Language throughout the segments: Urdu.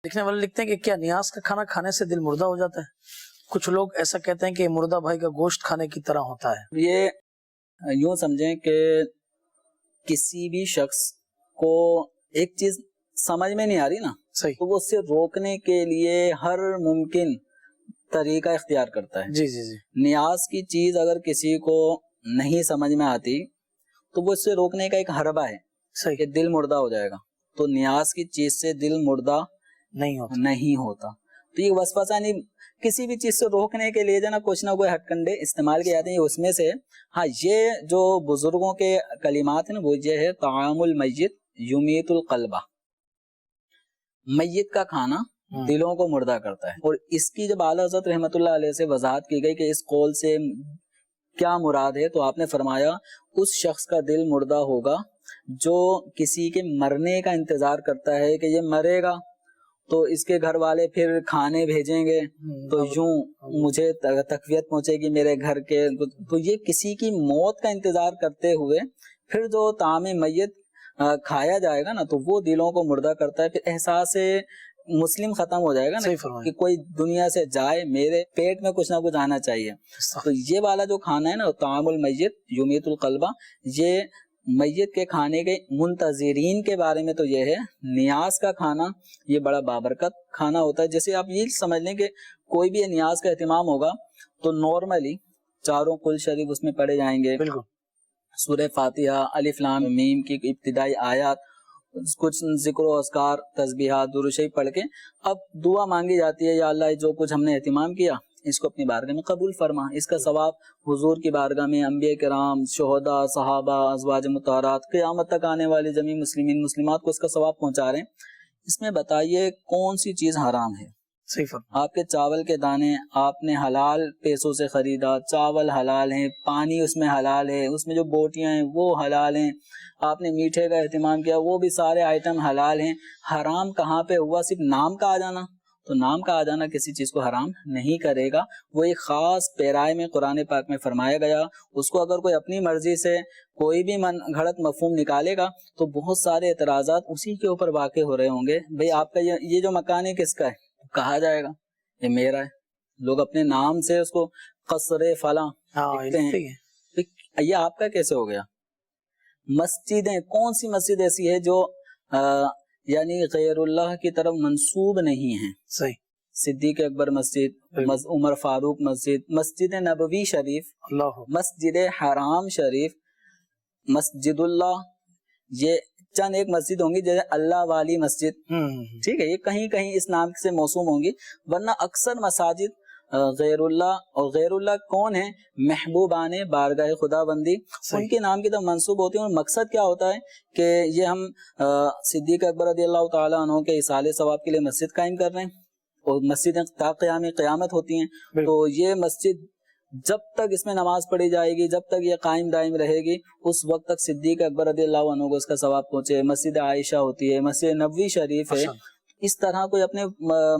لکھنے والے لکھتے ہیں کہ کیا نیاز کا کھانا کھانے سے دل مردہ ہو جاتا ہے؟ کچھ لوگ ایسا کہتے ہیں کہ مردہ بھائی کا گوشت کھانے کی طرح ہوتا ہے۔ یہ یوں سمجھیں کہ کسی بھی شخص کو ایک چیز سمجھ میں نہیں آ رہی نا، صحیح، تو وہ اسے روکنے کے لیے ہر ممکن طریقہ اختیار کرتا ہے۔ جی جی جی، نیاز کی چیز اگر کسی کو نہیں سمجھ میں آتی تو وہ اسے روکنے کا ایک حربہ ہے صحیح، کہ دل مردہ ہو جائے گا، تو نیاز کی چیز سے دل مردہ نہیں ہوتا۔ تو یہ وسوسہ نہیں، کسی بھی چیز سے روکنے کے لیے جو نا کچھ نہ کوئی ہتھ کنڈے استعمال کیے جاتے ہیں، اس میں سے ہاں یہ جو بزرگوں کے کلمات ہیں نا وہ یہ ہے طعام المیت یمیت القلبہ، میت کا کھانا دلوں کو مردہ کرتا ہے۔ اور اس کی جب اعلیٰ حضرت رحمۃ اللہ علیہ سے وضاحت کی گئی کہ اس قول سے کیا مراد ہے، تو آپ نے فرمایا اس شخص کا دل مردہ ہوگا جو کسی کے مرنے کا انتظار کرتا ہے کہ یہ مرے گا تو اس کے گھر والے پھر کھانے بھیجیں گے تو یوں مجھے تقویت پہنچے گی میرے گھر کے، تو یہ کسی کی موت کا انتظار کرتے ہوئے پھر جو طعام میت کھایا جائے گا نا تو وہ دلوں کو مردہ کرتا ہے، پھر احساس مسلم ختم ہو جائے گا نا کہ کوئی دنیا سے جائے، میرے پیٹ میں کچھ نہ کچھ آنا چاہیے۔ تو یہ والا جو کھانا ہے نا طعام المیت یمیت القلبہ، یہ میت کے کھانے کے منتظرین کے بارے میں تو یہ ہے۔ نیاز کا کھانا یہ بڑا بابرکت کھانا ہوتا ہے۔ جیسے آپ یہ سمجھ لیں کہ کوئی بھی نیاز کا اہتمام ہوگا تو نارملی چاروں کل شریف اس میں پڑھے جائیں گے، بالکل، سورہ فاتحہ، الف لام میم کی ابتدائی آیات، کچھ ذکر و اذکار، تسبیحات، درود شریف پڑھ کے اب دعا مانگی جاتی ہے، یا اللہ جو کچھ ہم نے اہتمام کیا اس کو اپنی بارگاہ میں قبول فرما۔ اس کا ثواب حضور کی بارگاہ میں انبیاء کرام، شہداء، صحابہ، ازواج مطہرات، قیامت تک آنے والے جمیع مسلمین مسلمات کو اس کا ثواب پہنچا رہے ہیں۔ اس میں بتائیے کون سی چیز حرام ہے؟ صحیح فرما۔ آپ کے چاول کے دانے آپ نے حلال پیسوں سے خریدا، چاول حلال ہیں، پانی اس میں حلال ہے، اس میں جو بوٹیاں ہیں وہ حلال ہیں، آپ نے میٹھے کا اہتمام کیا وہ بھی سارے آئٹم حلال ہیں۔ حرام کہاں پہ ہوا؟ صرف نام کا آ جانا، تو نام کا آ جانا کسی چیز کو حرام نہیں کرے گا۔ وہ ایک خاص پیرائے میں قرآن پاک میں فرمایا گیا، اس کو اگر کوئی اپنی مرضی سے کوئی بھی من گھڑت مفہوم نکالے گا تو بہت سارے اعتراضات اسی کے اوپر واقع ہو رہے ہوں گے۔ بھئی آپ کا یہ جو مکان ہے کس کا ہے؟ کہا جائے گا یہ میرا ہے، لوگ اپنے نام سے اس کو قصر فلاں لکھتے ہیں، یہ آپ کا کیسے ہو گیا؟ مسجدیں، کون سی مسجد ایسی ہے جو یعنی غیر اللہ کی طرف منسوب نہیں ہے؟ صحیح، صدیق اکبر مسجد، عمر فاروق مسجد، مسجد نبوی شریف، مسجد حرام شریف، مسجد اللہ، یہ چند ایک مسجد ہوں گی جیسے اللہ والی مسجد، ٹھیک ہے، یہ کہیں کہیں اس نام سے موسوم ہوں گی، ورنہ اکثر مساجد غیر اللہ، اور غیر اللہ کون ہیں؟ محبوبان بارگاہ خدا بندی، ان کے نام کی طرف منسوب ہوتے ہیں۔ اور مقصد کیا ہوتا ہے کہ یہ ہم صدیق اکبر رضی اللہ تعالیٰ عنہ کے اصالہ ثواب کے لیے مسجد قائم کر رہے ہیں، اور مسجدیں تا قیام قیامت ہوتی ہیں، تو یہ مسجد جب تک اس میں نماز پڑھی جائے گی، جب تک یہ قائم دائم رہے گی، اس وقت تک صدیق اکبر رضی اللہ عنہ کو اس کا ثواب پہنچے۔ مسجد عائشہ ہوتی ہے، مسجد نبوی شریف ہے، اس طرح کوئی اپنے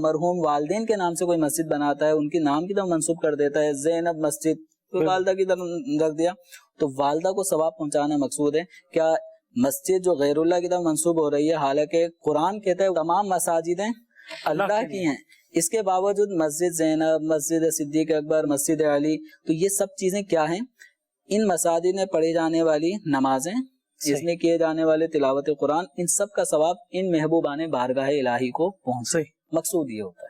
مرحوم والدین کے نام سے کوئی مسجد بناتا ہے، ان کے نام کی طرف منسوب کر دیتا ہے، زینب مسجد والدہ کی طرف رکھ دیا، تو والدہ کو ثواب پہنچانا مقصود ہے۔ کیا مسجد جو غیر اللہ کی طرف منسوب ہو رہی ہے، حالانکہ قرآن کہتا ہے تمام مساجدیں اللہ کی ہیں، اس کے باوجود مسجد زینب، مسجد صدیق اکبر، مسجد علی، تو یہ سب چیزیں کیا ہیں؟ ان مساجد میں پڑھی جانے والی نمازیں، اس میں کیے جانے والے تلاوت قرآن، ان سب کا ثواب ان محبوبان بارگاہ الہی کو پہنچے، مقصود یہ ہوتا ہے۔